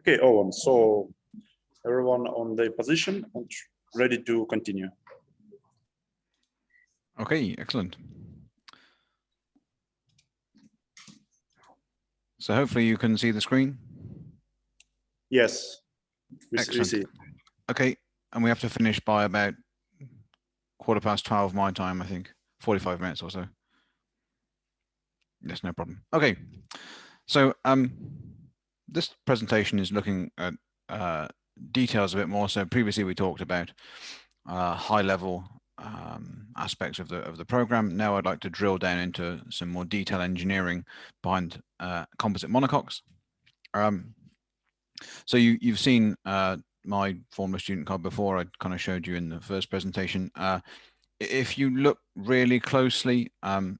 Okay, Owen, so everyone on their position and ready to continue. Okay, excellent. So hopefully you can see the screen. Yes, we Excellent. see. Okay, and we have to finish by about 12:15 my time, I think, 45 minutes or so. Yes, no problem. Okay, so this presentation is looking at details a bit more. So previously we talked about high-level aspects of the program. Now I'd like to drill down into some more detailed engineering behind composite monocoques. So you've seen my former student card before. I kind of showed you in the first presentation. If you look really closely,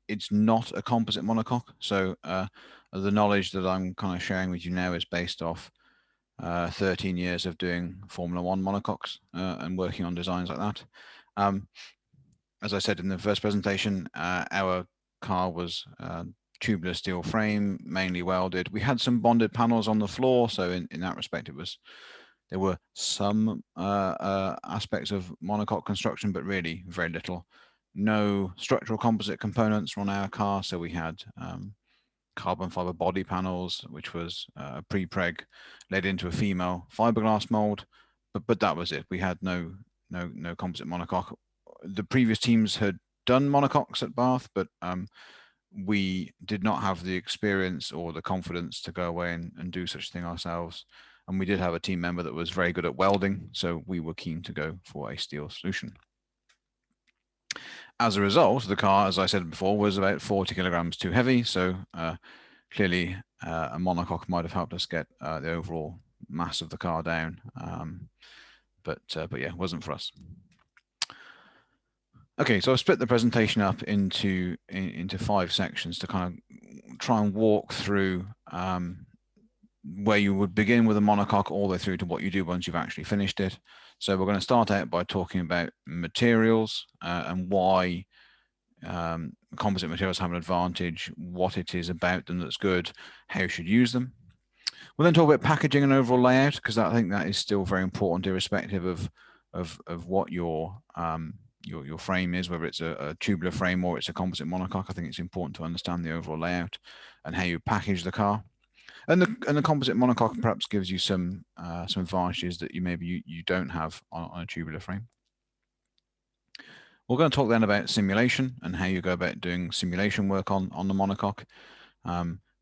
it's not a composite monocoque. So the knowledge that I'm kind of sharing with you now is based off 13 years of doing Formula One monocoques and working on designs like that. As I said in the first presentation, our car was tubular steel frame, mainly welded. We had some bonded panels on the floor, so in that respect, there were some aspects of monocoque construction, but really very little. No structural composite components on our car, so we had carbon fiber body panels, which was a pre-preg led into a female fiberglass mold, but that was it. We had no composite monocoque. The previous teams had done monocoques at Bath, but we did not have the experience or the confidence to go away and do such a thing ourselves. And we did have a team member that was very good at welding, so we were keen to go for a steel solution. As a result, the car, as I said before, was about 40 kilograms too heavy. So clearly a monocoque might have helped us get the overall mass of the car down. But yeah, it wasn't for us. Okay, so I've split the presentation up into 5 sections to kind of try and walk through where you would begin with a monocoque all the way through to what you do once you've actually finished it. So we're going to start out by talking about materials and why composite materials have an advantage, what it is about them that's good, how you should use them. We'll then talk about packaging and overall layout, because I think that is still very important, irrespective of what your frame is, whether it's a tubular frame or it's a composite monocoque. I think it's important to understand the overall layout and how you package the car. And the composite monocoque perhaps gives you some advantages that you don't have on a tubular frame. We're going to talk then about simulation and how you go about doing simulation work on the monocoque.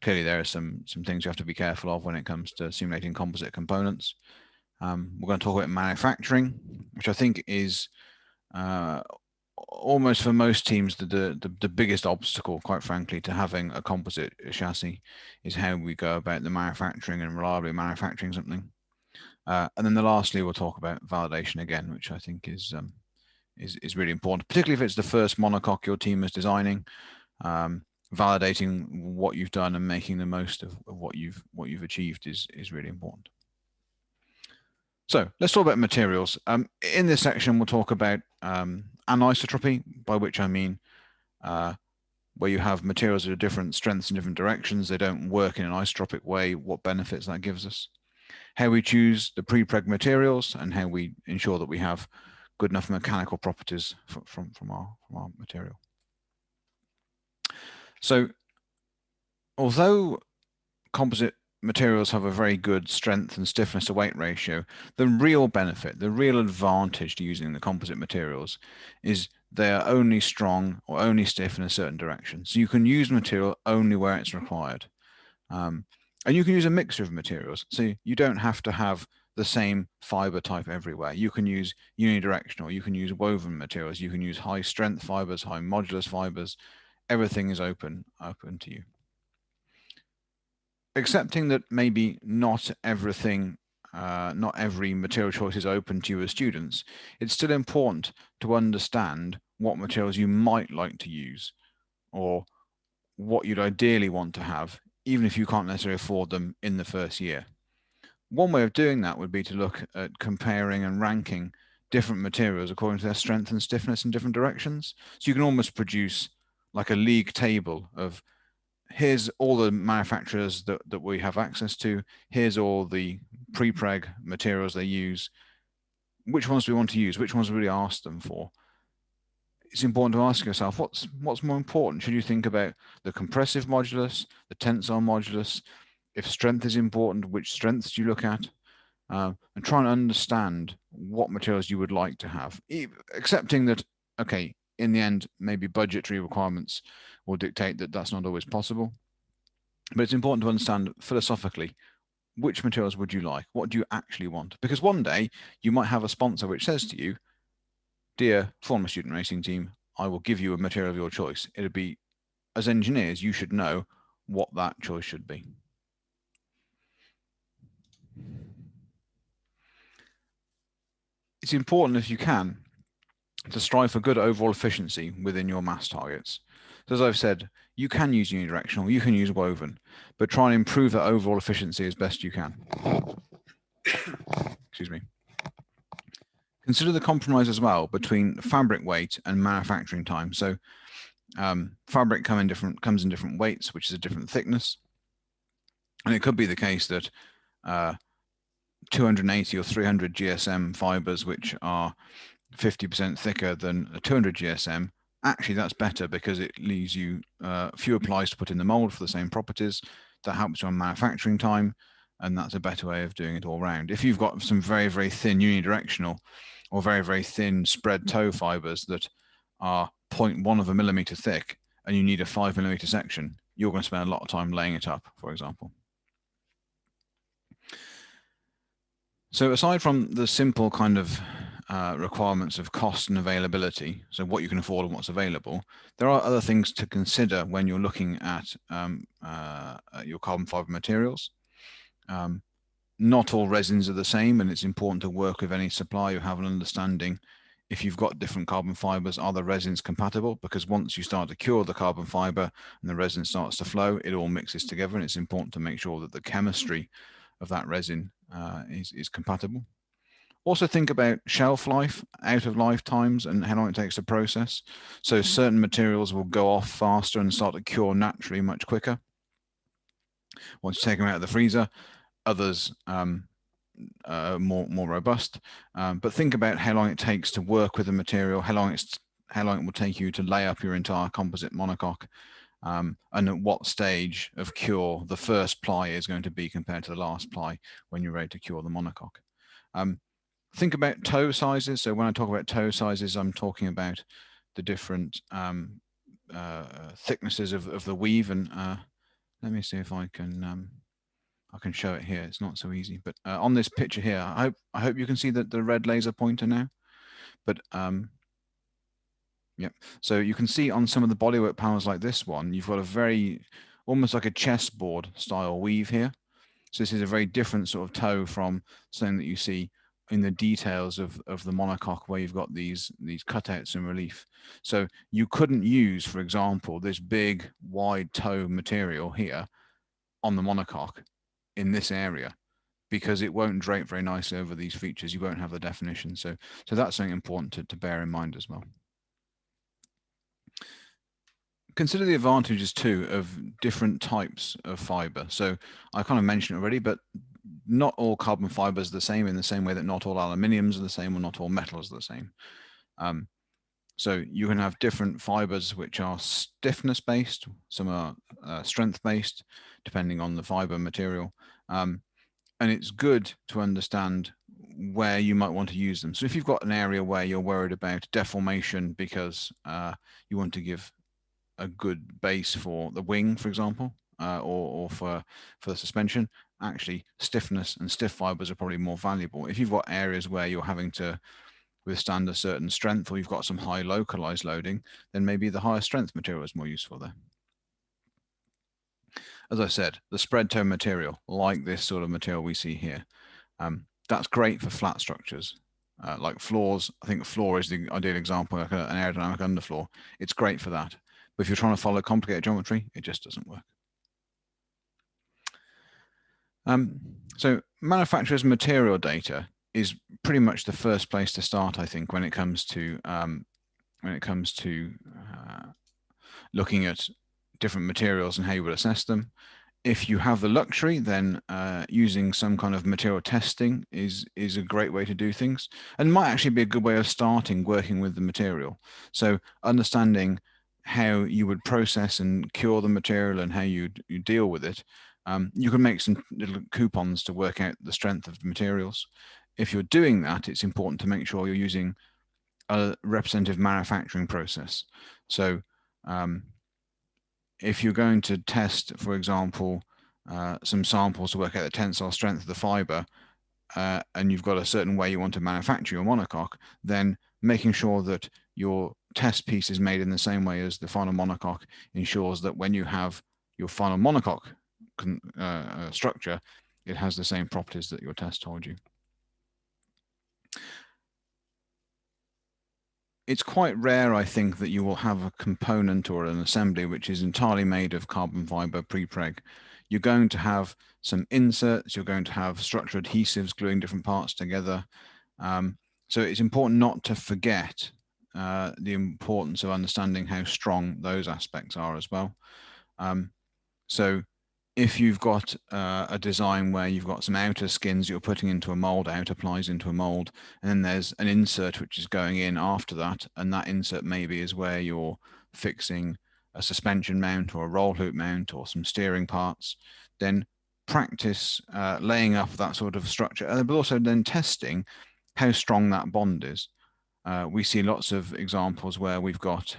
Clearly, there are some things you have to be careful of when it comes to simulating composite components. We're going to talk about manufacturing, which I think is almost for most teams the biggest obstacle, quite frankly, to having a composite chassis is how we go about the manufacturing and reliably manufacturing something. And then lastly, we'll talk about validation again, which I think is really important, particularly if it's the first monocoque your team is designing. Validating what you've done and making the most of what you've achieved is really important. So let's talk about materials. In this section, we'll talk about anisotropy, by which I mean where you have materials that are different strengths in different directions. They don't work in an isotropic way, what benefits that gives us. How we choose the pre-preg materials and how we ensure that we have good enough mechanical properties from our material. So although composite materials have a very good strength and stiffness to weight ratio, the real benefit, the real advantage to using the composite materials is they are only strong or only stiff in a certain direction. So you can use material only where it's required. And you can use a mixture of materials. So you don't have to have the same fiber type everywhere. You can use unidirectional, you can use woven materials, you can use high strength fibers, high modulus fibers. Everything is open to you. Accepting that maybe not everything, not every material choice is open to you as students, it's still important to understand what materials you might like to use or what you'd ideally want to have, even if you can't necessarily afford them in the first year. One way of doing that would be to look at comparing and ranking different materials according to their strength and stiffness in different directions. So you can almost produce like a league table of here's all the manufacturers that we have access to. Here's all the pre-preg materials they use. Which ones do we want to use? Which ones do we really ask them for? It's important to ask yourself, what's more important? Should you think about the compressive modulus, the tensile modulus? If strength is important, which strengths do you look at? And try and understand what materials you would like to have, accepting that, okay, in the end, maybe budgetary requirements will dictate that that's not always possible. But it's important to understand philosophically, which materials would you like? What do you actually want? Because one day you might have a sponsor which says to you, dear former student racing team, I will give you a material of your choice. It'd be, as engineers, you should know what that choice should be. It's important, if you can, to strive for good overall efficiency within your mass targets. So as I've said, you can use unidirectional, you can use woven, but try and improve that overall efficiency as best you can. Excuse me. Consider the compromise as well between fabric weight and manufacturing time. So fabric comes in different weights, which is a different thickness. And it could be the case that 280 or 300 GSM fibers, which are 50% thicker than a 200 GSM, actually that's better because it leaves you fewer plies to put in the mold for the same properties. That helps you on manufacturing time, and that's a better way of doing it all round. If you've got some very, very thin unidirectional or very, very thin spread toe fibers that are 0.1 of a millimeter thick and you need a 5 millimeter section, you're going to spend a lot of time laying it up, for example. So aside from the simple kind of requirements of cost and availability, so what you can afford and what's available, there are other things to consider when you're looking at your carbon fiber materials. Not all resins are the same, and it's important to work with any supplier you have an understanding. If you've got different carbon fibers, are the resins compatible? Because once you start to cure the carbon fiber and the resin starts to flow, it all mixes together, and it's important to make sure that the chemistry of that resin is compatible. Also think about shelf life, out of lifetimes, and how long it takes to process. So certain materials will go off faster and start to cure naturally much quicker once you take them out of the freezer. Others more robust. But think about how long it takes to work with the material, how long it will take you to lay up your entire composite monocoque, and at what stage of cure the first ply is going to be compared to the last ply when you're ready to cure the monocoque. Think about toe sizes. So when I talk about toe sizes, I'm talking about the different thicknesses of the weave. And let me see if I can show it here. It's not so easy, but on this picture here, I hope you can see the red laser pointer now. But yep. So you can see on some of the bodywork panels like this one, you've got a very almost like a chessboard style weave here. So this is a very different sort of toe from something that you see in the details of the monocoque, where you've got these cutouts in relief. So you couldn't use, for example, this big wide toe material here on the monocoque in this area, because it won't drape very nicely over these features. You won't have the definition. So that's something important to bear in mind as well. Consider the advantages too of different types of fiber. So I kind of mentioned it already, but not all carbon fibers are the same, in the same way that not all aluminiums are the same or not all metals are the same. So you can have different fibers which are stiffness based, some are strength based, depending on the fiber material. And it's good to understand where you might want to use them. So if you've got an area where you're worried about deformation because you want to give a good base for the wing, for example, or for the suspension, actually stiffness and stiff fibers are probably more valuable. If you've got areas where you're having to withstand a certain strength, or you've got some high localized loading, then maybe the higher strength material is more useful there. As I said, the spread toe material, like this sort of material we see here, that's great for flat structures. Like floors, I think floor is the ideal example, like an aerodynamic underfloor. It's great for that. But if you're trying to follow complicated geometry, it just doesn't work. So manufacturer's material data is pretty much the first place to start, I think, when it comes to looking at different materials and how you would assess them. If you have the luxury, then using some kind of material testing is a great way to do things, and might actually be a good way of starting working with the material. So understanding how you would process and cure the material and how you deal with it. You can make some little coupons to work out the strength of the materials. If you're doing that, it's important to make sure you're using a representative manufacturing process. So if you're going to test, for example, some samples to work out the tensile strength of the fiber, and you've got a certain way you want to manufacture your monocoque, then making sure that your test piece is made in the same way as the final monocoque ensures that when you have your final monocoque structure, it has the same properties that your test told you. It's quite rare, I think, that you will have a component or an assembly which is entirely made of carbon fiber pre-preg. You're going to have some inserts, you're going to have structural adhesives gluing different parts together. So it's important not to forget the importance of understanding how strong those aspects are as well. So if you've got a design where you've got some outer skins you're putting into a mold, outer plies into a mold, and then there's an insert which is going in after that, and that insert maybe is where you're fixing a suspension mount or a roll hoop mount or some steering parts, then practice laying up that sort of structure, but also then testing how strong that bond is. We see lots of examples where we've got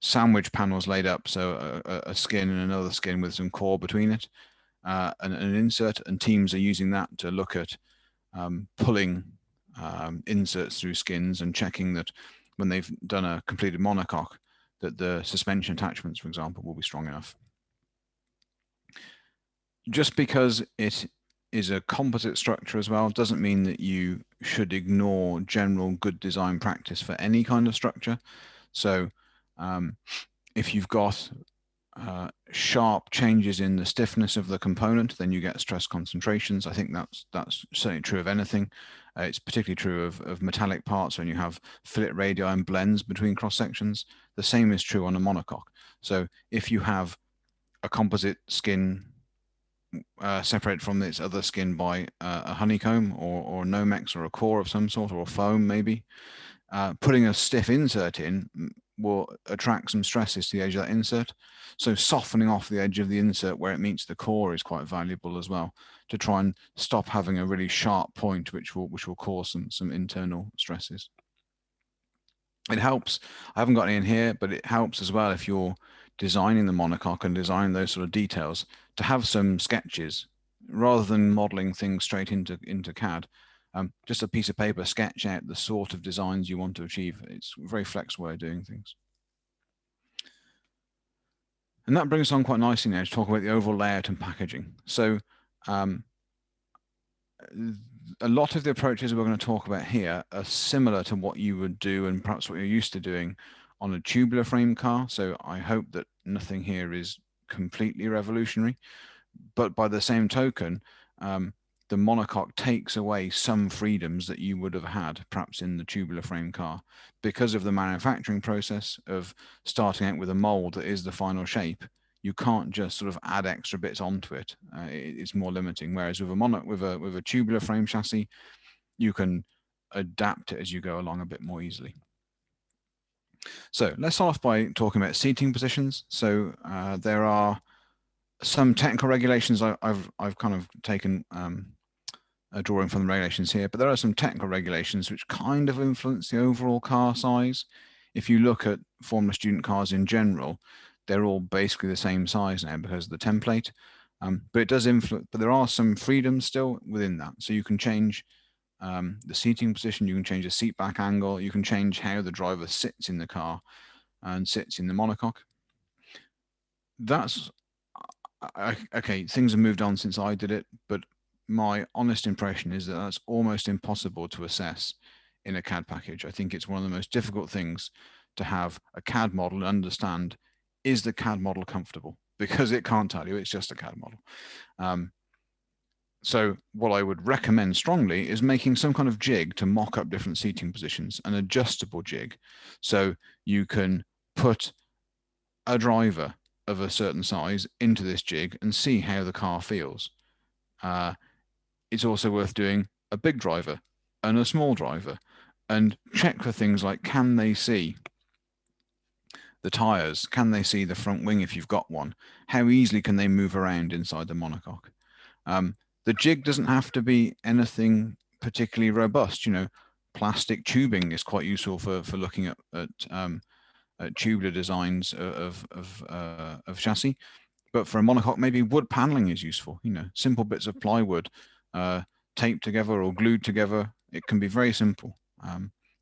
sandwich panels laid up, so a skin and another skin with some core between it, and an insert, and teams are using that to look at pulling inserts through skins and checking that when they've done a completed monocoque, that the suspension attachments, for example, will be strong enough. Just because it is a composite structure as well doesn't mean that you should ignore general good design practice for any kind of structure. So if you've got sharp changes in the stiffness of the component, then you get stress concentrations. I think that's certainly true of anything. It's particularly true of metallic parts when you have fillet radii and blends between cross sections. The same is true on a monocoque. So if you have a composite skin separated from its other skin by a honeycomb or Nomex or a core of some sort, or a foam maybe, putting a stiff insert in will attract some stresses to the edge of that insert. So softening off the edge of the insert where it meets the core is quite valuable as well, to try and stop having a really sharp point which will cause some internal stresses. It helps, I haven't got any in here, but it helps as well if you're designing the monocoque and designing those sort of details, to have some sketches rather than modeling things straight into CAD. Just a piece of paper, sketch out the sort of designs you want to achieve. It's a very flexible way of doing things. And that brings us on quite nicely now to talk about the overall layout and packaging. So a lot of the approaches we're going to talk about here are similar to what you would do and perhaps what you're used to doing on a tubular frame car. So I hope that nothing here is completely revolutionary. But by the same token, the monocoque takes away some freedoms that you would have had perhaps in the tubular frame car, because of the manufacturing process of starting out with a mold that is the final shape. You can't just sort of add extra bits onto it. It's more limiting. Whereas with a tubular frame chassis, you can adapt it as you go along a bit more easily. So let's start off by talking about seating positions. So there are some technical regulations. I've kind of taken a drawing from the regulations here, but there are some technical regulations which kind of influence the overall car size. If you look at Formula Student cars in general, they're all basically the same size now because of the template. But it does influence, but there are some freedoms still within that. So you can change the seating position, you can change the seat back angle, you can change how the driver sits in the car and sits in the monocoque. That's okay. Things have moved on since I did it, but my honest impression is that that's almost impossible to assess in a CAD package. I think it's one of the most difficult things to have a CAD model and understand, is the CAD model comfortable? Because it can't tell you, it's just a CAD model. So what I would recommend strongly is making some kind of jig to mock up different seating positions, an adjustable jig. So you can put a driver of a certain size into this jig and see how the car feels. It's also worth doing a big driver and a small driver and check for things like, can they see the tires? Can they see the front wing if you've got one? How easily can they move around inside the monocoque? The jig doesn't have to be anything particularly robust. You know, plastic tubing is quite useful for looking at tubular designs of chassis. But for a monocoque, maybe wood paneling is useful. You know, simple bits of plywood taped together or glued together. It can be very simple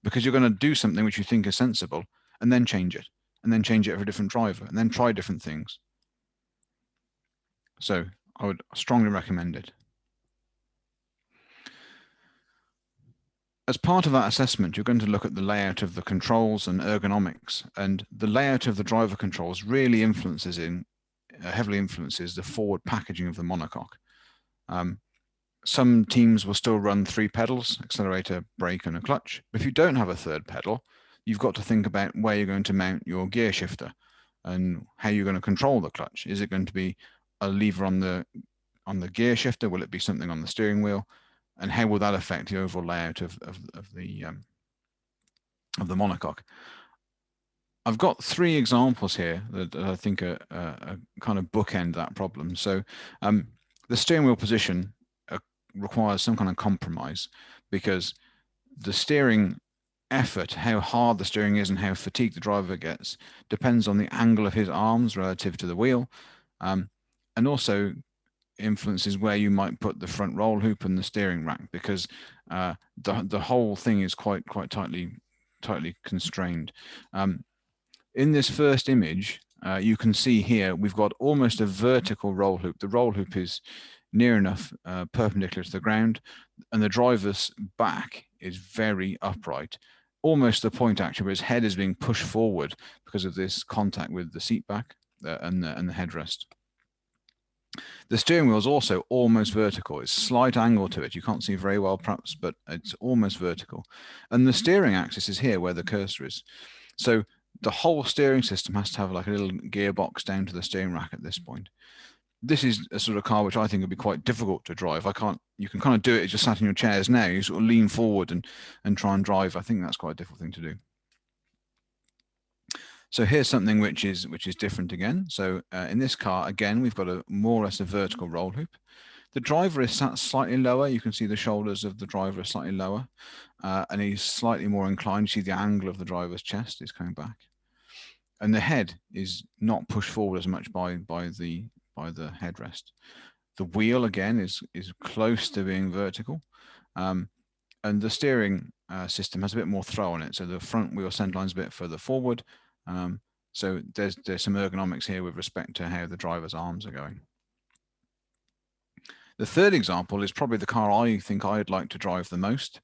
because you're going to do something which you think is sensible and then change it, and then change it for a different driver, and then try different things. So I would strongly recommend it. As part of that assessment, you're going to look at the layout of the controls and ergonomics, and the layout of the driver controls really heavily influences the forward packaging of the monocoque. Some teams will still run 3 pedals, accelerator, brake, and a clutch. But if you don't have a third pedal, you've got to think about where you're going to mount your gear shifter and how you're going to control the clutch. Is it going to be a lever on the gear shifter? Will it be something on the steering wheel? And how will that affect the overall layout of the monocoque? I've got 3 examples here that I think are kind of bookend that problem. So the steering wheel position requires some kind of compromise, because the steering effort, how hard the steering is and how fatigued the driver gets, depends on the angle of his arms relative to the wheel, and also influences where you might put the front roll hoop and the steering rack, because the whole thing is quite tightly constrained. In this first image, you can see here we've got almost a vertical roll hoop. The roll hoop is near enough perpendicular to the ground, and the driver's back is very upright, almost to the point actually where his head is being pushed forward because of this contact with the seat back and the headrest. The steering wheel is also almost vertical. It's a slight angle to it. You can't see very well perhaps, but it's almost vertical. And the steering axis is here where the cursor is. So the whole steering system has to have like a little gearbox down to the steering rack at this point. This is a sort of car which I think would be quite difficult to drive. You can kind of do it just sat in your chairs now. You sort of lean forward and try and drive. I think that's quite a difficult thing to do. So here's something which is different again. So in this car, again, we've got a more or less a vertical roll hoop. The driver is sat slightly lower. You can see the shoulders of the driver are slightly lower, and he's slightly more inclined. You see the angle of the driver's chest is coming back, and the head is not pushed forward as much by the headrest. The wheel again is close to being vertical, and the steering system has a bit more throw on it. So the front wheel centerline's a bit further forward. So there's some ergonomics here with respect to how the driver's arms are going. The third example is probably the car I think I'd like to drive the most.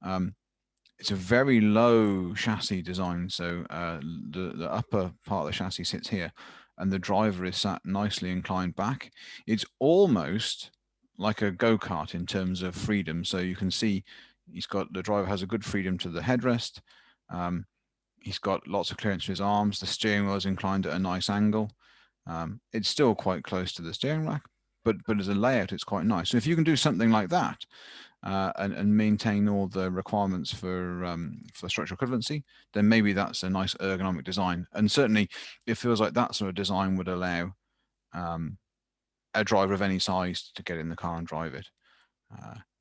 It's a very low chassis design, so the upper part of the chassis sits here, and the driver is sat nicely inclined back. It's almost like a go-kart in terms of freedom. So you can see the driver has a good freedom to the headrest. He's got lots of clearance to his arms. The steering wheel is inclined at a nice angle. It's still quite close to the steering rack, but as a layout, it's quite nice. So if you can do something like that and maintain all the requirements for structural equivalency, then maybe that's a nice ergonomic design. And certainly, it feels like that sort of design would allow a driver of any size to get in the car and drive it.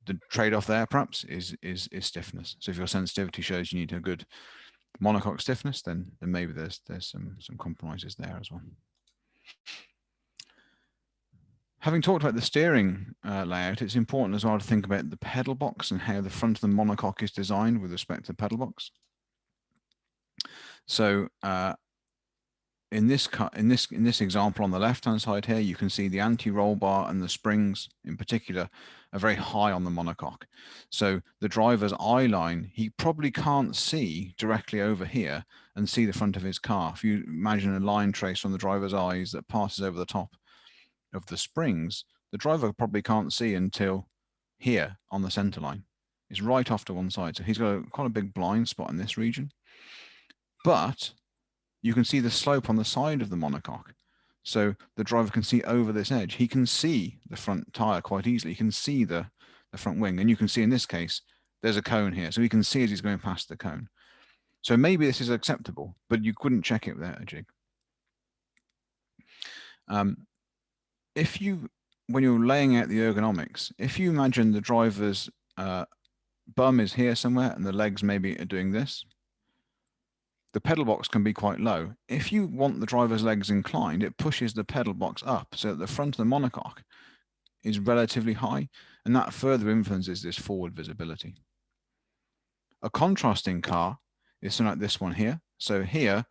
The trade-off there, perhaps, is stiffness. So if your sensitivity shows you need a good monocoque stiffness, then maybe there's some compromises there as well. Having talked about the steering layout, it's important as well to think about the pedal box and how the front of the monocoque is designed with respect to the pedal box. So in this example on the left-hand side here, you can see the anti-roll bar and the springs in particular are very high on the monocoque. So the driver's eye line, he probably can't see directly over here and see the front of his car. If you imagine a line trace from the driver's eyes that passes over the top of the springs, the driver probably can't see until here on the center line. It's right off to one side. So he's got quite a big blind spot in this region. But you can see the slope on the side of the monocoque. So the driver can see over this edge. He can see the front tire quite easily. He can see the front wing. And you can see in this case, there's a cone here. So he can see as he's going past the cone. So maybe this is acceptable, but you couldn't check it without a jig. When you're laying out the ergonomics, if you imagine the driver's bum is here somewhere and the legs maybe are doing this, the pedal box can be quite low. If you want the driver's legs inclined, it pushes the pedal box up so that the front of the monocoque is relatively high, and that further influences this forward visibility. A contrasting car is something like this one here. So here,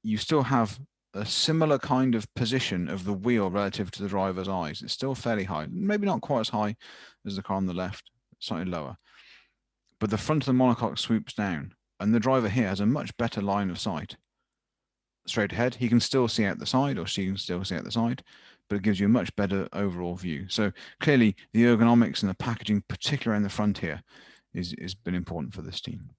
you still have a similar kind of position of the wheel relative to the driver's eyes. It's still fairly high, maybe not quite as high as the car on the left, slightly lower. But the front of the monocoque swoops down, and the driver here has a much better line of sight. Straight ahead, he can still see out the side, or she can still see out the side, but it gives you a much better overall view. So clearly, the ergonomics and the packaging, particularly in the front here, has been important for this team.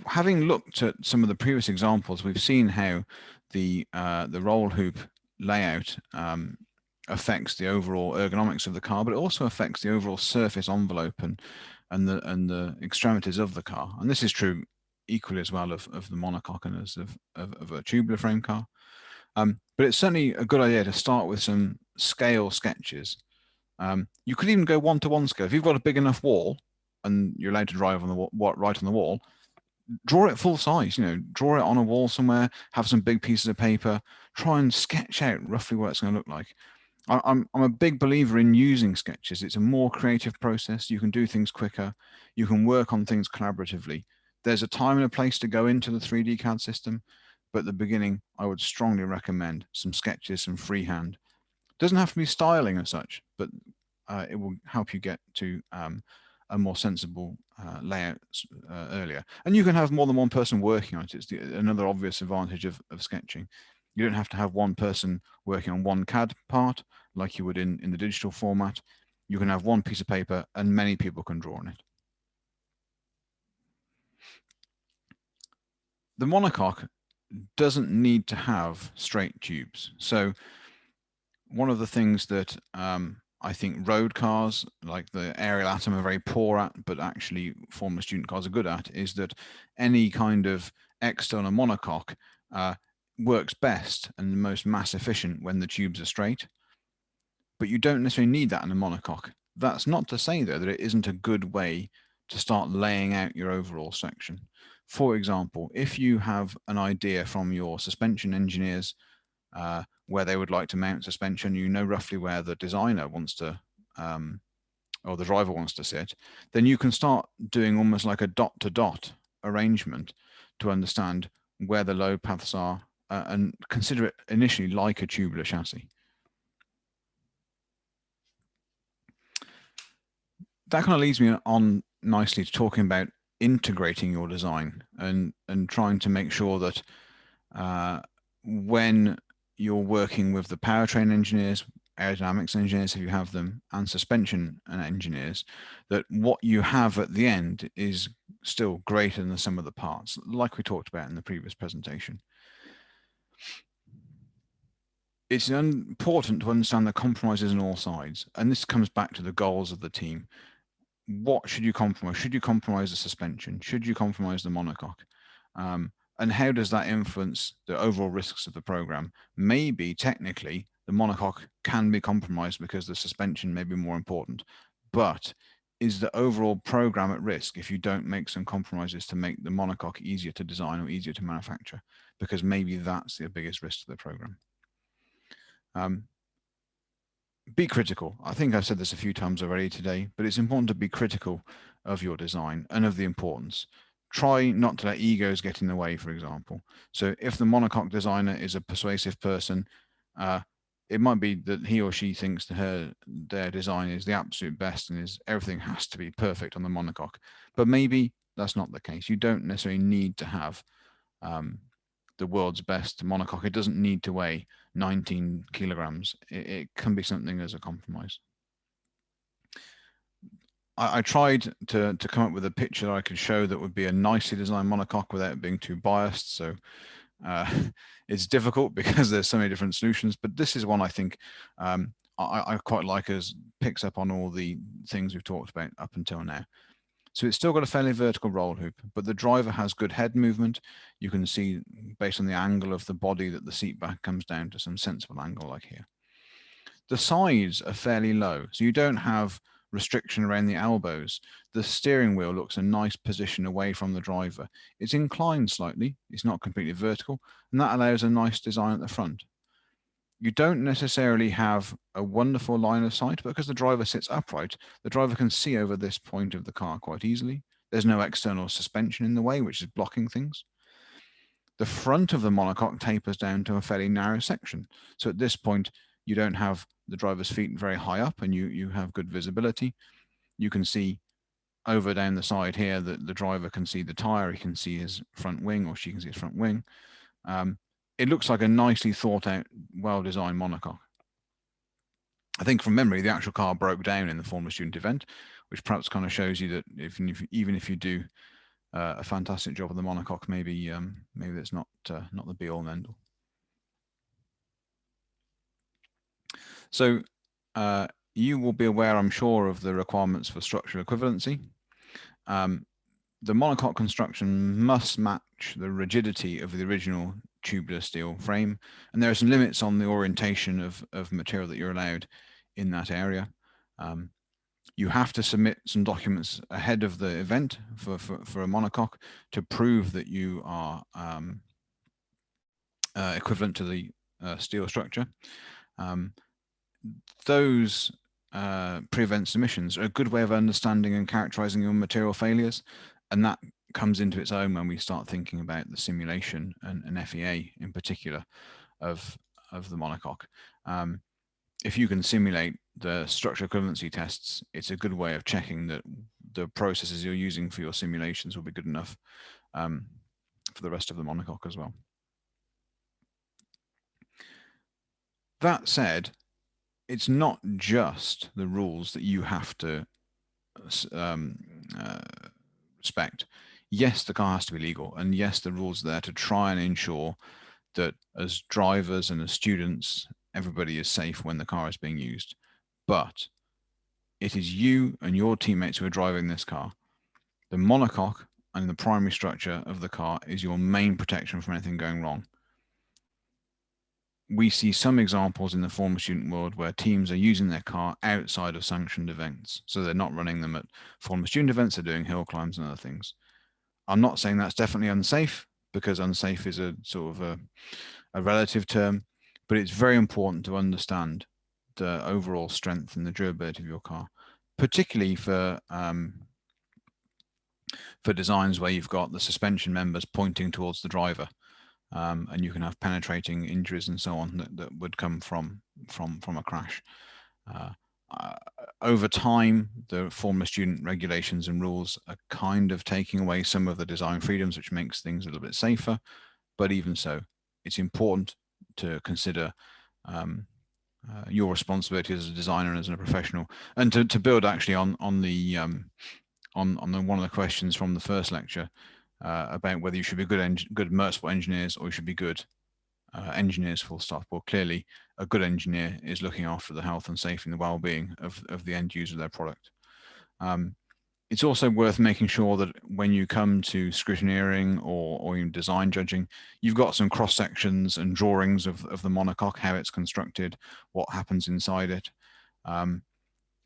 Having looked at some of the previous examples, we've seen how the roll hoop layout affects the overall ergonomics of the car, but it also affects the overall surface envelope and the extremities of the car. And this is true equally as well of the monocoque and as of a tubular frame car. But it's certainly a good idea to start with some scale sketches. You could even go one-to-one scale. If you've got a big enough wall and you're allowed to drive on the wall, right on the wall, draw it full size. Draw it on a wall somewhere, have some big pieces of paper, try and sketch out roughly what it's going to look like. I'm a big believer in using sketches. It's a more creative process. You can do things quicker. You can work on things collaboratively. There's a time and a place to go into the 3D CAD system, but at the beginning, I would strongly recommend some sketches, some freehand. It doesn't have to be styling as such, but it will help you get to a more sensible layout earlier. And you can have more than one person working on it. It's another obvious advantage of sketching. You don't have to have one person working on one CAD part like you would in the digital format. You can have one piece of paper and many people can draw on it. The monocoque doesn't need to have straight tubes. So one of the things that I think road cars, like the Ariel Atom, are very poor at, but actually Formula Student cars are good at, is that any kind of external monocoque works best and most mass efficient when the tubes are straight. But you don't necessarily need that in a monocoque. That's not to say, though, that it isn't a good way to start laying out your overall section. For example, if you have an idea from your suspension engineers where they would like to mount suspension, you know roughly where the designer wants to, or the driver wants to sit, then you can start doing almost like a dot-to-dot arrangement to understand where the load paths are and consider it initially like a tubular chassis. That kind of leads me on nicely to talking about integrating your design and trying to make sure that when you're working with the powertrain engineers, aerodynamics engineers, if you have them, and suspension engineers, that what you have at the end is still greater than the sum of the parts, like we talked about in the previous presentation. It's important to understand the compromises on all sides, and this comes back to the goals of the team. What should you compromise? Should you compromise the suspension? Should you compromise the monocoque? And how does that influence the overall risks of the program? Maybe technically the monocoque can be compromised because the suspension may be more important, but is the overall program at risk if you don't make some compromises to make the monocoque easier to design or easier to manufacture? Because maybe that's the biggest risk to the program. Be critical. I think I've said this a few times already today, but it's important to be critical of your design and of the importance. Try not to let egos get in the way, for example. So if the monocoque designer is a persuasive person, it might be that he or she thinks their design is the absolute best and everything has to be perfect on the monocoque. But maybe that's not the case. You don't necessarily need to have the world's best monocoque. It doesn't need to weigh 19 kilograms. It can be something as a compromise. I tried to come up with a picture that I could show that would be a nicely designed monocoque without being too biased. So it's difficult because there's so many different solutions, but this is one I think I quite like, as picks up on all the things we've talked about up until now. So it's still got a fairly vertical roll hoop, but the driver has good head movement. You can see based on the angle of the body that the seat back comes down to some sensible angle like here. The sides are fairly low, so you don't have restriction around the elbows. The steering wheel looks a nice position away from the driver. It's inclined slightly, it's not completely vertical, and that allows a nice design at the front. You don't necessarily have a wonderful line of sight, but because the driver sits upright, the driver can see over this point of the car quite easily. There's no external suspension in the way, which is blocking things. The front of the monocoque tapers down to a fairly narrow section. So at this point, you don't have the driver's feet very high up, and you have good visibility. You can see over down the side here that the driver can see the tire, he can see his front wing, or she can see his front wing. It looks like a nicely thought out, well-designed monocoque. I think from memory, the actual car broke down in the Formula Student event, which perhaps kind of shows you that even if you do a fantastic job of the monocoque, maybe that's not the be all and end all. So you will be aware, I'm sure, of the requirements for structural equivalency. The monocoque construction must match the rigidity of the original tubular steel frame, and there are some limits on the orientation of material that you're allowed in that area. You have to submit some documents ahead of the event for a monocoque to prove that you are equivalent to the steel structure. Those pre-event submissions are a good way of understanding and characterizing your material failures, and that comes into its own when we start thinking about the simulation and FEA in particular of the monocoque. If you can simulate the structural equivalency tests, it's a good way of checking that the processes you're using for your simulations will be good enough for the rest of the monocoque as well. That said, it's not just the rules that you have to respect. Yes, the car has to be legal, and yes, the rules are there to try and ensure that as drivers and as students, everybody is safe when the car is being used. But it is you and your teammates who are driving this car. The monocoque and the primary structure of the car is your main protection from anything going wrong. We see some examples in the Formula Student world where teams are using their car outside of sanctioned events. So they're not running them at Formula Student events, they're doing hill climbs and other things. I'm not saying that's definitely unsafe, because unsafe is a sort of a relative term, but it's very important to understand the overall strength and the durability of your car, particularly for designs where you've got the suspension members pointing towards the driver. And you can have penetrating injuries and so on that would come from a crash. Over time, the Formula Student regulations and rules are kind of taking away some of the design freedoms, which makes things a little bit safer. But even so, it's important to consider your responsibility as a designer and as a professional, and to build actually on one of the questions from the first lecture. About whether you should be good motorsport engineers or you should be good engineers, full stop. Well, clearly, a good engineer is looking after the health and safety and the well-being of the end user of their product. It's also worth making sure that when you come to scrutineering or even design judging, you've got some cross sections and drawings of the monocoque, how it's constructed, what happens inside it,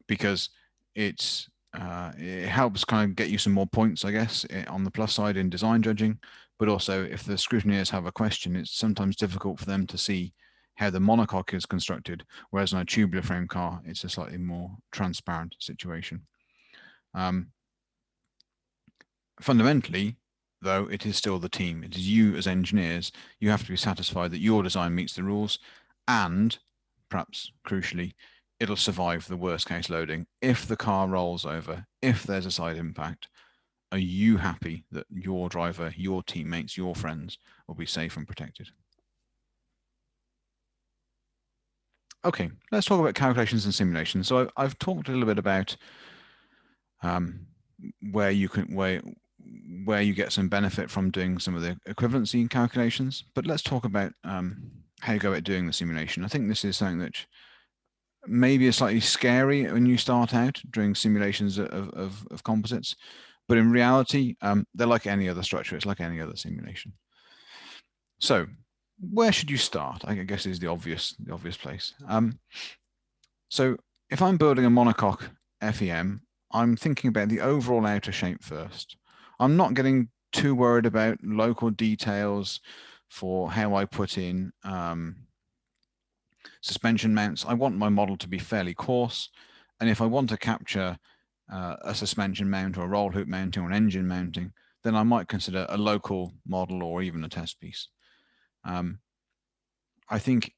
because it helps kind of get you some more points, I guess, on the plus side in design judging. But also, if the scrutineers have a question, it's sometimes difficult for them to see how the monocoque is constructed, whereas on a tubular frame car, it's a slightly more transparent situation. Fundamentally, though, it is still the team. It is you as engineers. You have to be satisfied that your design meets the rules, and perhaps crucially, it'll survive the worst case loading. If the car rolls over, if there's a side impact, are you happy that your driver, your teammates, your friends will be safe and protected? Okay, let's talk about calculations and simulations. So I've talked a little bit about where you can where you get some benefit from doing some of the equivalency calculations. But let's talk about how you go about doing the simulation. I think this is something that maybe is slightly scary when you start out doing simulations of composites, but in reality, they're like any other structure. It's like any other simulation. So where should you start? I guess is the obvious place. So if I'm building a monocoque FEM, I'm thinking about the overall outer shape first. I'm not getting too worried about local details for how I put in suspension mounts. I want my model to be fairly coarse. And if I want to capture a suspension mount or a roll hoop mounting or an engine mounting, then I might consider a local model or even a test piece. I think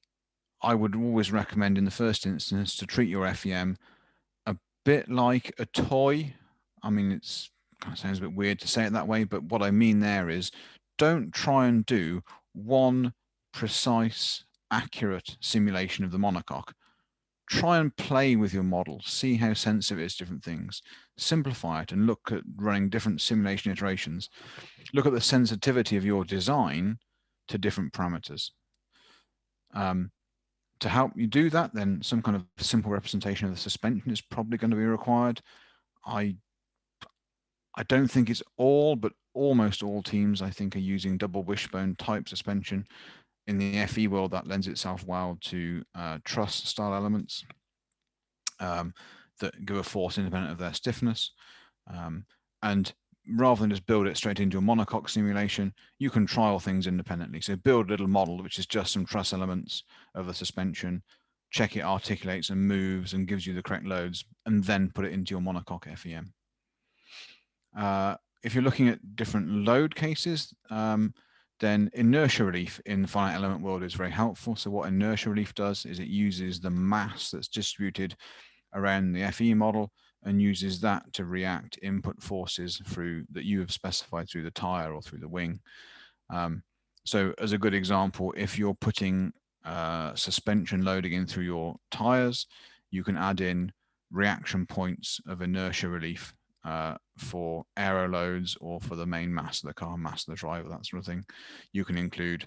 I would always recommend in the first instance to treat your FEM a bit like a toy. I mean, it kind of sounds a bit weird to say it that way, but what I mean there is don't try and do one precise, accurate simulation of the monocoque. Try and play with your model, see how sensitive it is to different things, simplify it and look at running different simulation iterations. Look at the sensitivity of your design to different parameters. To help you do that, then some kind of simple representation of the suspension is probably going to be required. I don't think it's all, but almost all teams, I think, are using double wishbone type suspension. In the FE world, that lends itself well to truss style elements that give a force independent of their stiffness. And rather than just build it straight into a monocoque simulation, you can trial things independently. So build a little model, which is just some truss elements of the suspension, check it articulates and moves and gives you the correct loads, and then put it into your monocoque FEM. If you're looking at different load cases, then inertia relief in the finite element world is very helpful. So what inertia relief does is it uses the mass that's distributed around the FE model and uses that to react input forces through that you have specified through the tire or through the wing. So as a good example, if you're putting suspension loading in through your tires, you can add in reaction points of inertia relief for aero loads or for the main mass of the car, mass of the driver, that sort of thing. You can include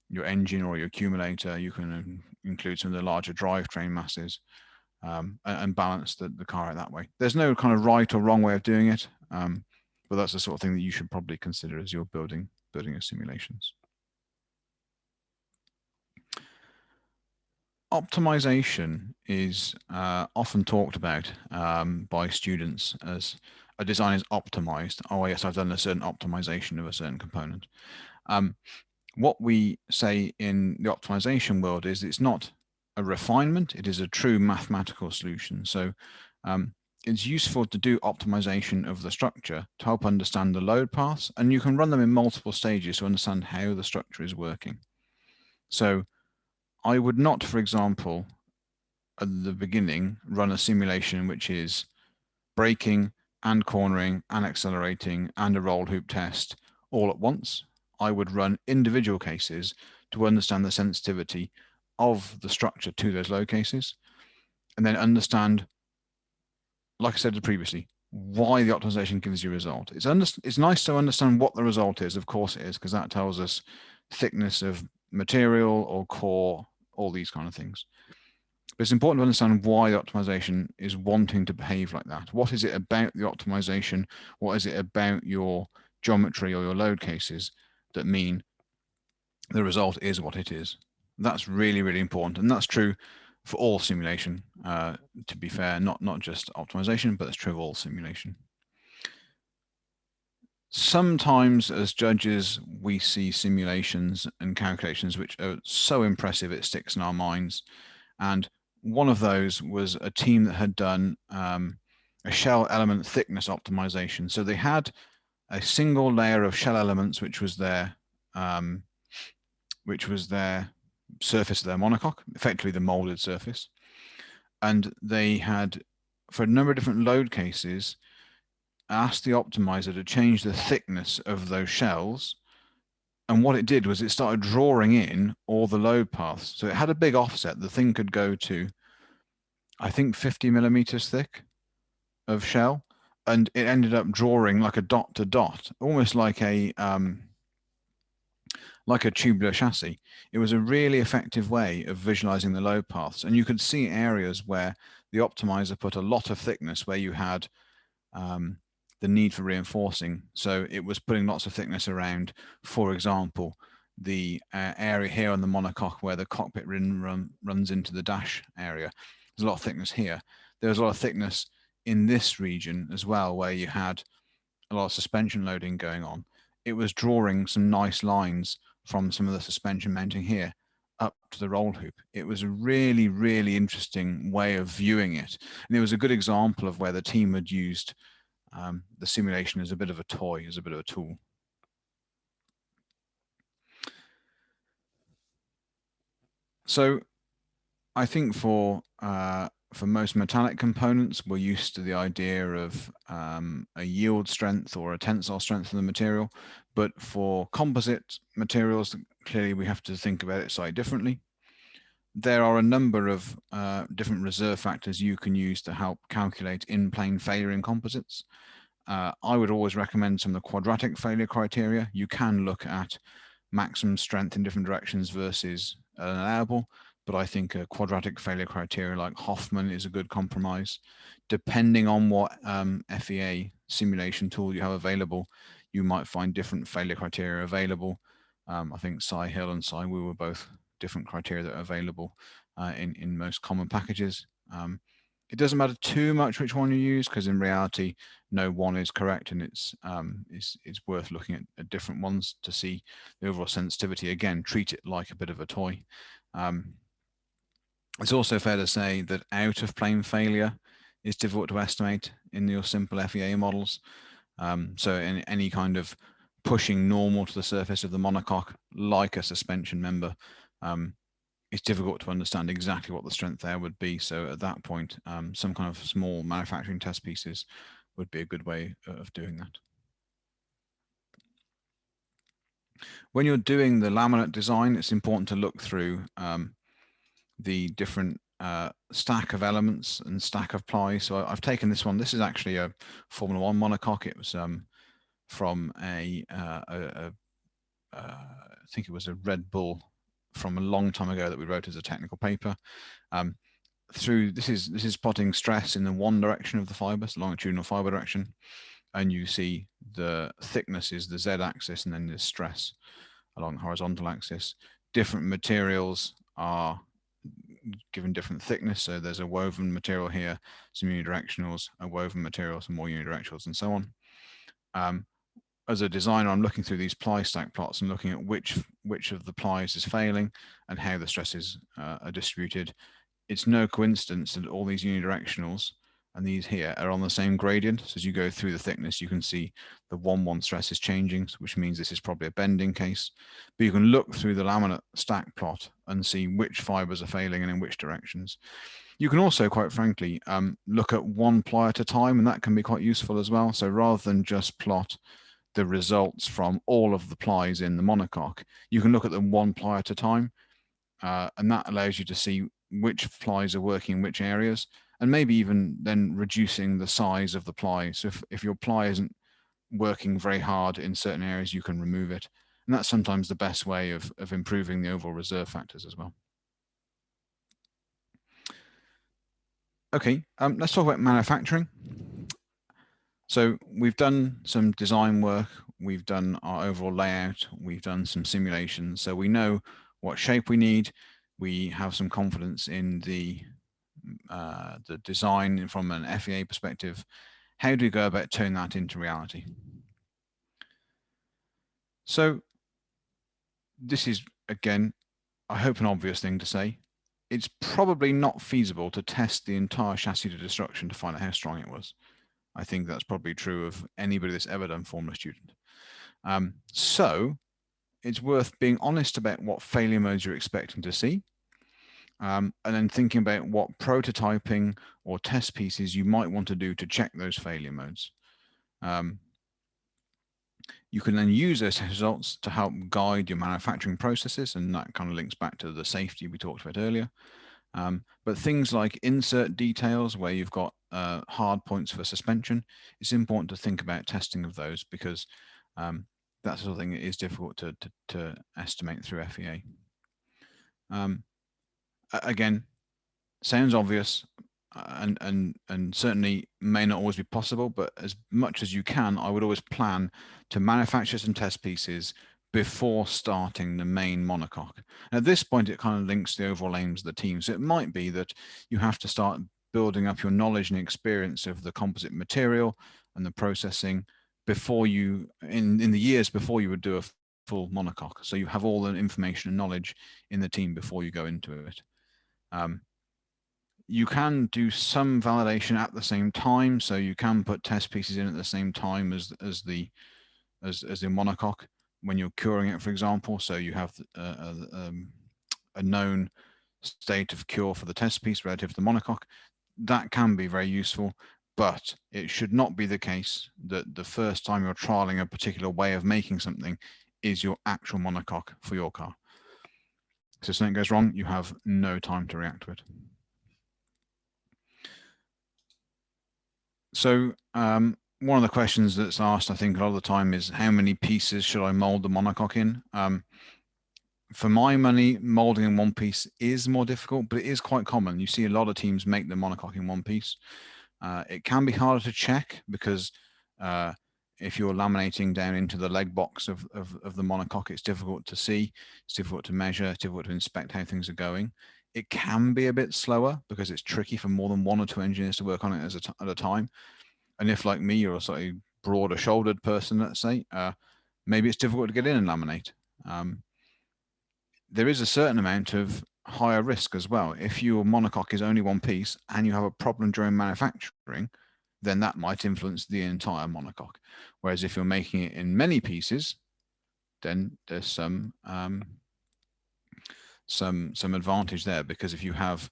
your engine or your accumulator. You can include some of the larger drivetrain masses. And balance the car out that way. There's no kind of right or wrong way of doing it, but that's the sort of thing that you should probably consider as you're building your simulations. Optimization is often talked about by students as a design is optimized. Oh yes, I've done a certain optimization of a certain component. What we say in the optimization world is it's not a refinement, it is a true mathematical solution. So it's useful to do optimization of the structure to help understand the load paths, and you can run them in multiple stages to understand how the structure is working. So I would not, for example, at the beginning, run a simulation which is braking and cornering and accelerating and a roll hoop test all at once. I would run individual cases to understand the sensitivity of the structure to those load cases, and then understand, like I said previously, why the optimization gives you a result. It's nice to understand what the result is, of course it is, because that tells us thickness of material or core, all these kind of things. But it's important to understand why the optimization is wanting to behave like that. What is it about the optimization? What is it about your geometry or your load cases that mean the result is what it is? That's really, really important. And that's true for all simulation, to be fair, not just optimization, but it's true of all simulation. Sometimes as judges, we see simulations and calculations which are so impressive it sticks in our minds. And one of those was a team that had done a shell element thickness optimization. So they had a single layer of shell elements, which was their surface of their monocoque, effectively the molded surface. And they had, for a number of different load cases, asked the optimizer to change the thickness of those shells. And what it did was it started drawing in all the load paths. So it had a big offset. The thing could go to, I think, 50 millimeters thick of shell. and it ended up drawing like a dot to dot, almost like a tubular chassis. It was a really effective way of visualizing the load paths, and you could see areas where the optimizer put a lot of thickness where you had the need for reinforcing. So it was putting lots of thickness around, for example, the area here on the monocoque where the cockpit runs into the dash area. There's a lot of thickness here. There's a lot of thickness in this region as well, where you had a lot of suspension loading going on. It was drawing some nice lines from some of the suspension mounting here up to the roll hoop. It was a really, really interesting way of viewing it. And it was a good example of where the team had used the simulation as a bit of a toy, as a bit of a tool. So I think for most metallic components, we're used to the idea of a yield strength or a tensile strength of the material. But for composite materials, clearly we have to think about it slightly differently. There are a number of different reserve factors you can use to help calculate in-plane failure in composites. I would always recommend some of the quadratic failure criteria. You can look at maximum strength in different directions versus an allowable, but I think a quadratic failure criteria like Hoffman is a good compromise. Depending on what FEA simulation tool you have available, you might find different failure criteria available. I think Sci-Hill and Sci-Wu were both different criteria that are available in most common packages. It doesn't matter too much which one you use, because in reality, no one is correct, and it's worth looking at different ones to see the overall sensitivity. Again, treat it like a bit of a toy. It's also fair to say that out of plane failure is difficult to estimate in your simple FEA models. So in any kind of pushing normal to the surface of the monocoque, like a suspension member, it's difficult to understand exactly what the strength there would be. So at that point, some kind of small manufacturing test pieces would be a good way of doing that. When you're doing the laminate design, it's important to look through the different stack of elements and stack of plies. So I've taken this one. This is actually a Formula One monocoque. It was from I think it was a RedBull from a long time ago that we wrote as a technical paper. This is plotting stress in the one direction of the fibers, the longitudinal fiber direction, and you see the thickness is the z-axis, and then there's stress along the horizontal axis. Different materials are given different thickness, so there's a woven material here, some unidirectionals, a woven material, some more unidirectionals, and so on. As a designer, I'm looking through these ply stack plots and looking at which of the plies is failing and how the stresses are distributed. It's no coincidence that all these unidirectionals and these here are on the same gradient. So as you go through the thickness, you can see the 1-1 stress is changing, which means this is probably a bending case. But you can look through the laminate stack plot and see which fibers are failing and in which directions. You can also, quite frankly, look at one ply at a time, and that can be quite useful as well. So rather than just plot the results from all of the plies in the monocoque, you can look at them one ply at a time, and that allows you to see which plies are working in which areas, and maybe even then reducing the size of the ply. So if your ply isn't working very hard in certain areas, you can remove it. And that's sometimes the best way of improving the overall reserve factors as well. Okay, let's talk about manufacturing. So we've done some design work, we've done our overall layout, we've done some simulations, so we know what shape we need. We have some confidence in the design from an FEA perspective. How do we go about turning that into reality? So this is, again, I hope an obvious thing to say. It's probably not feasible to test the entire chassis to destruction to find out how strong it was. I think that's probably true of anybody that's ever done Formula Student. So it's worth being honest about what failure modes you're expecting to see, and then thinking about what prototyping or test pieces you might want to do to check those failure modes. You can then use those results to help guide your manufacturing processes, and that kind of links back to the safety we talked about earlier. But things like insert details, where you've got hard points for suspension, it's important to think about testing of those, because that sort of thing is difficult to estimate through FEA. Again, sounds obvious, and certainly may not always be possible, but as much as you can, I would always plan to manufacture some test pieces before starting the main monocoque. And at this point, it kind of links the overall aims of the team. So it might be that you have to start building up your knowledge and experience of the composite material and the processing before you, in the years before you would do a full monocoque. So you have all the information and knowledge in the team before you go into it. You can do some validation at the same time, so you can put test pieces in at the same time as the monocoque when you're curing it, for example. So you have a known state of cure for the test piece relative to the monocoque. That can be very useful, but it should not be the case that the first time you're trialing a particular way of making something is your actual monocoque for your car. So if something goes wrong, you have no time to react to it. So one of the questions that's asked, I think, a lot of the time is, how many pieces should I mold the monocoque in? For my money, molding in one piece is more difficult, but it is quite common. You see a lot of teams make the monocoque in one piece. It can be harder to check because if you're laminating down into the leg box of the monocoque, it's difficult to see, it's difficult to measure, it's difficult to inspect how things are going. It can be a bit slower because it's tricky for more than one or two engineers to work on it at a time. And if, like me, you're a slightly broader shouldered person, let's say, maybe it's difficult to get in and laminate. There is a certain amount of higher risk as well. If your monocoque is only one piece and you have a problem during manufacturing, then that might influence the entire monocoque. Whereas if you're making it in many pieces, then there's some advantage there, because if you have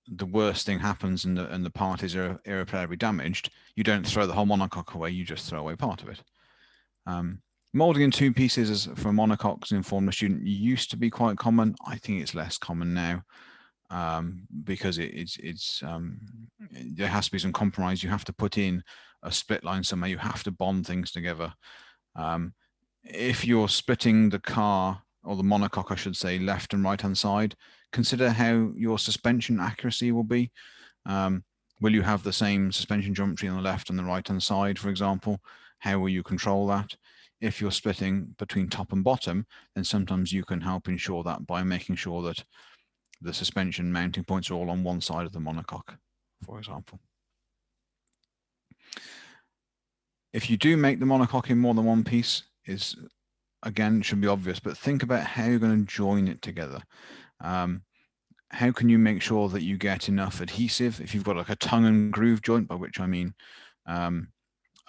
the worst thing happens and the part is irreparably damaged, you don't throw the whole monocoque away, you just throw away part of it. Molding in two pieces for monocoques in Formula Student used to be quite common. I think it's less common now because there has to be some compromise. You have to put in a split line somewhere. You have to bond things together. If you're splitting the car, or the monocoque, I should say, left and right-hand side, consider how your suspension accuracy will be. Will you have the same suspension geometry on the left and the right-hand side, for example? How will you control that? If you're splitting between top and bottom, then sometimes you can help ensure that by making sure that the suspension mounting points are all on one side of the monocoque, for example. If you do make the monocoque in more than one piece, again, should be obvious, but think about how you're going to join it together. How can you make sure that you get enough adhesive? If you've got like a tongue and groove joint, by which I mean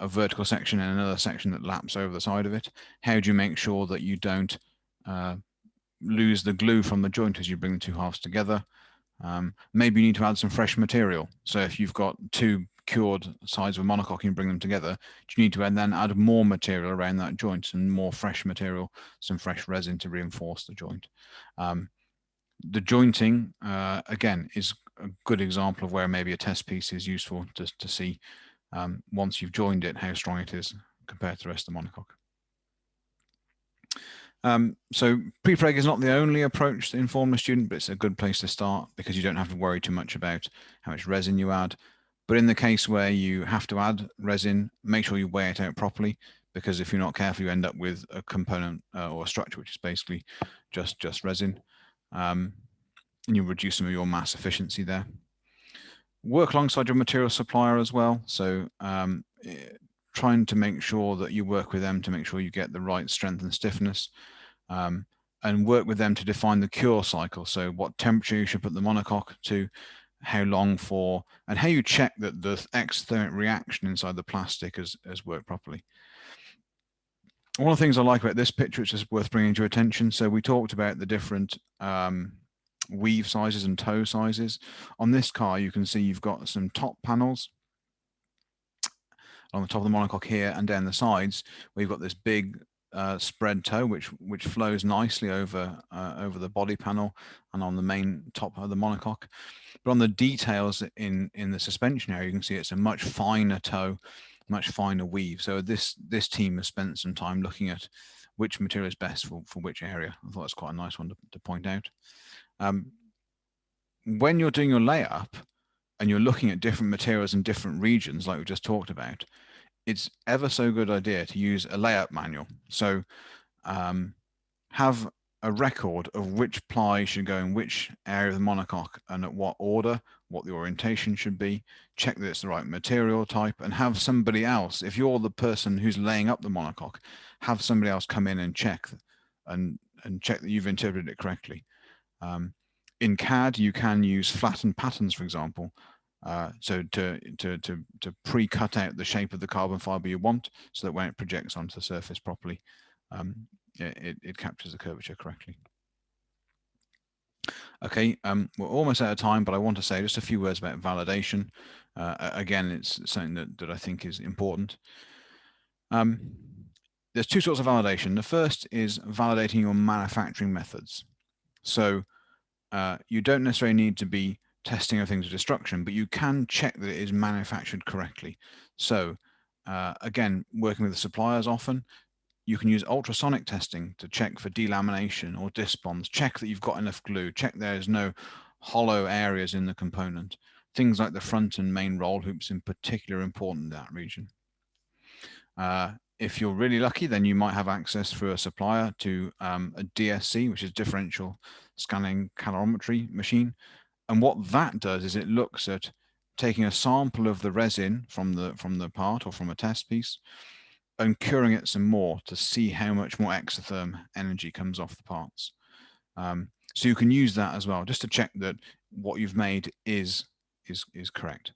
a vertical section and another section that laps over the side of it, how do you make sure that you don't lose the glue from the joint as you bring the two halves together? Maybe you need to add some fresh material. So if you've got two cured sides of a monocoque and you bring them together, do you need to then add more material around that joint and more fresh material, some fresh resin to reinforce the joint? The jointing, again, is a good example of where maybe a test piece is useful to see once you've joined it, how strong it is compared to the rest of the monocoque. So pre-preg is not the only approach to inform a student, but it's a good place to start because you don't have to worry too much about how much resin you add. But in the case where you have to add resin, make sure you weigh it out properly, because if you're not careful, you end up with a component or a structure which is basically just resin, and you reduce some of your mass efficiency there. Work alongside your material supplier as well. So trying to make sure that you work with them to make sure you get the right strength and stiffness, and work with them to define the cure cycle. So what temperature you should put the monocoque to, how long for, and how you check that the exothermic reaction inside the plastic has worked properly. One of the things I like about this picture, which is worth bringing to your attention, so we talked about the different weave sizes and toe sizes. On this car, you can see you've got some top panels on the top of the monocoque here, and down the sides, we've got this big spread toe, which flows nicely over over the body panel and on the main top of the monocoque. But on the details in the suspension area, you can see it's a much finer toe, much finer weave. So this team has spent some time looking at which material is best for which area. I thought that's quite a nice one to point out. When you're doing your layup and you're looking at different materials in different regions, like we just talked about, it's ever so good idea to use a layup manual. So have a record of which ply should go in which area of the monocoque and at what order, what the orientation should be, check that it's the right material type, and have somebody else, if you're the person who's laying up the monocoque, have somebody else come in and check check that you've interpreted it correctly. In CAD, you can use flattened patterns, for example, so to pre-cut out the shape of the carbon fiber you want, so that when it projects onto the surface properly, it captures the curvature correctly. Okay, we're almost out of time, but I want to say just a few words about validation. Again, it's something that I think is important. There's two sorts of validation. The first is validating your manufacturing methods. So you don't necessarily need to be testing everything to destruction, but you can check that it is manufactured correctly. So again, working with the suppliers often, you can use ultrasonic testing to check for delamination or disc bonds, check that you've got enough glue, check there's no hollow areas in the component. Things like the front and main roll hoops in particular are important in that region. If you're really lucky, then you might have access through a supplier to a DSC, which is differential scanning calorimetry machine. And what that does is it looks at taking a sample of the resin from the part or from a test piece and curing it some more to see how much more exotherm energy comes off the parts. So you can use that as well, just to check that what you've made is correct.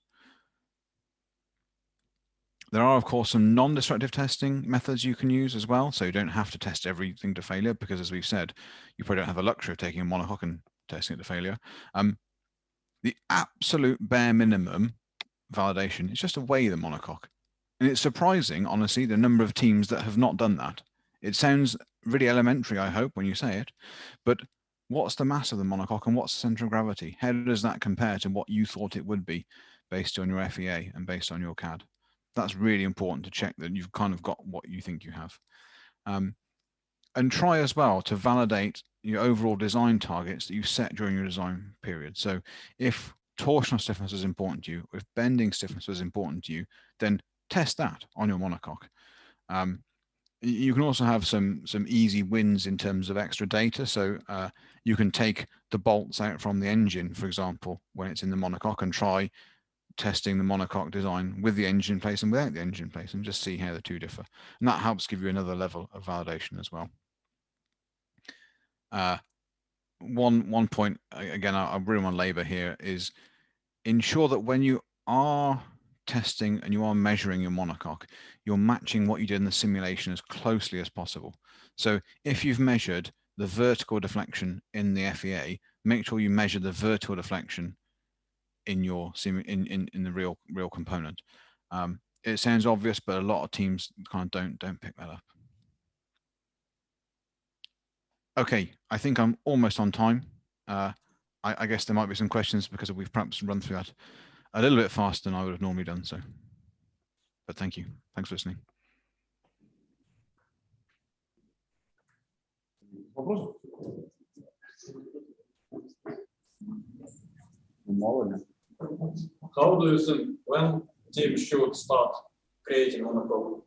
There are, of course, some non-destructive testing methods you can use as well. So you don't have to test everything to failure, because as we've said, you probably don't have the luxury of taking a monocoque and testing it to failure. The absolute bare minimum validation is just to weigh the monocoque. And it's surprising, honestly, the number of teams that have not done that. It sounds really elementary, I hope, when you say it, but what's the mass of the monocoque and what's the center of gravity? How does that compare to what you thought it would be based on your FEA and based on your CAD? That's really important to check that you've kind of got what you think you have. And try as well to validate your overall design targets that you set during your design period. So if torsional stiffness is important to you, if bending stiffness is important to you, then test that on your monocoque. You can also have some easy wins in terms of extra data. So you can take the bolts out from the engine, for example, when it's in the monocoque, and try testing the monocoque design with the engine in place and without the engine in place, and just see how the two differ. And that helps give you another level of validation as well. One point, again, I really want to labor here, is ensure that when you are testing and you are measuring your monocoque, you're matching what you did in the simulation as closely as possible. So if you've measured the vertical deflection in the FEA, make sure you measure the vertical deflection in your in the real component. It sounds obvious, but a lot of teams kind of don't pick that up. Okay, I think I'm almost on time. I guess there might be some questions because we've perhaps run through that a little bit faster than I would have normally done. So, but thank you. Thanks for listening. How do you think when teams should start creating monocoque?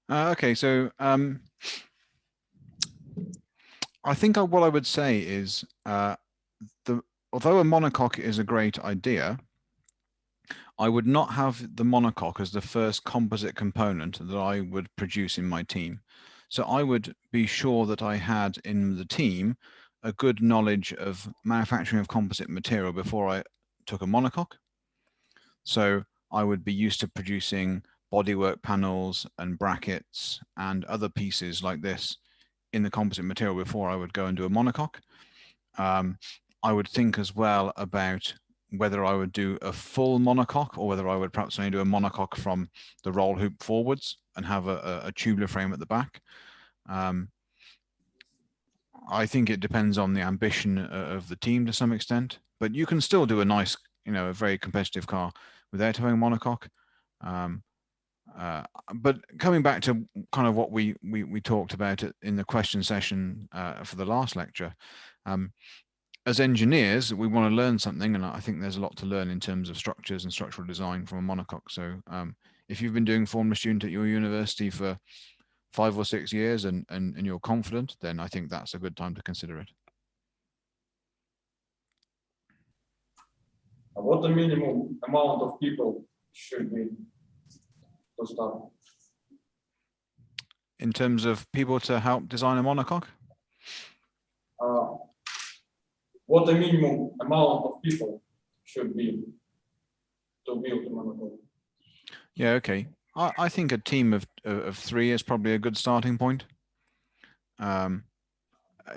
Okay, so I think what I would say is although a monocoque is a great idea, I would not have the monocoque as the first composite component that I would produce in my team. So I would be sure that I had in the team a good knowledge of manufacturing of composite material before I took a monocoque. So I would be used to producing bodywork panels and brackets and other pieces like this in the composite material before I would go and do a monocoque. I would think as well about whether I would do a full monocoque or whether I would perhaps only do a monocoque from the roll hoop forwards and have a tubular frame at the back. I think it depends on the ambition of the team to some extent, but you can still do a nice, a very competitive car without having a monocoque. But coming back to kind of what we talked about in the question session for the last lecture, as engineers, we want to learn something, and I think there's a lot to learn in terms of structures and structural design from a monocoque. So if you've been doing Formula Student at your university for 5 or 6 years and you're confident, then I think that's a good time to consider it. What the minimum amount of people should be to start? In terms of people to help design a monocoque? What the minimum amount of people should be to build a monocoque? Yeah, okay. I think a team of 3 is probably a good starting point.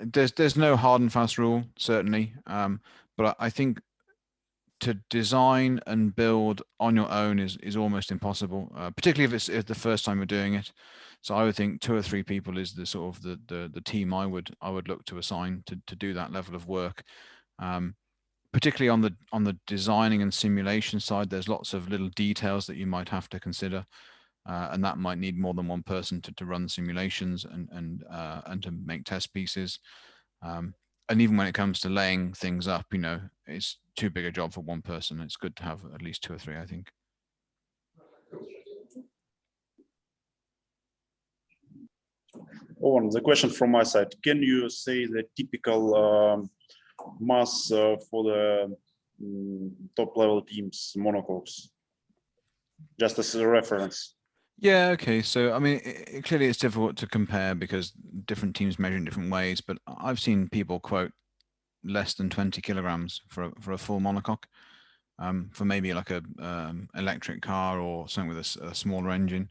There's no hard and fast rule, certainly, but I think to design and build on your own is almost impossible, particularly if it's the first time you're doing it. So I would think 2 or 3 people is the sort of the team I would look to assign to do that level of work. Particularly on the designing and simulation side, there's lots of little details that you might have to consider, and that might need more than one person to run simulations and to make test pieces. And even when it comes to laying things up, it's too big a job for one person. It's good to have at least 2 or 3, I think. Owen, the question from my side: can you say the typical mass for the top level teams monocoques, just as a reference? Yeah, okay. So, I mean, clearly it's difficult to compare because different teams measure in different ways, but I've seen people quote less than 20 kilograms for a full monocoque, for maybe like a electric car or something with a smaller engine.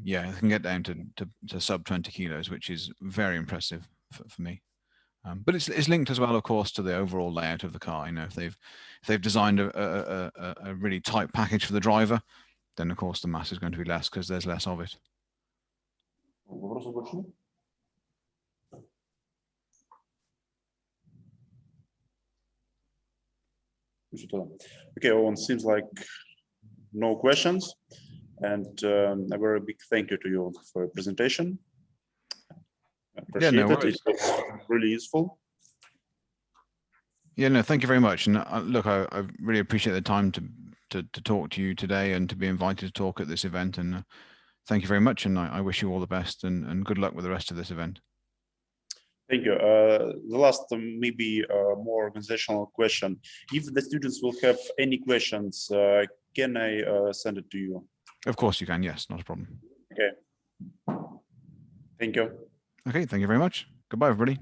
Yeah, it can get down to sub 20 kilos, which is very impressive for me. But it's linked as well, of course, to the overall layout of the car. If they've designed a really tight package for the driver, then of course the mass is going to be less because there's less of it. Okay, Owen, seems like no questions, and a very big thank you to you for your presentation. Appreciate no it. worries. It was really useful. Yeah, no, thank you very much. And look, I really appreciate the time to talk to you today and to be invited to talk at this event. And thank you very much. And I wish you all the best and good luck with the rest of this event. Thank you. The last maybe more organizational question. If the students will have any questions, can I send it to you? Of course you can. Yes, not a problem. Okay. Thank you. Okay, thank you very much. Goodbye, everybody.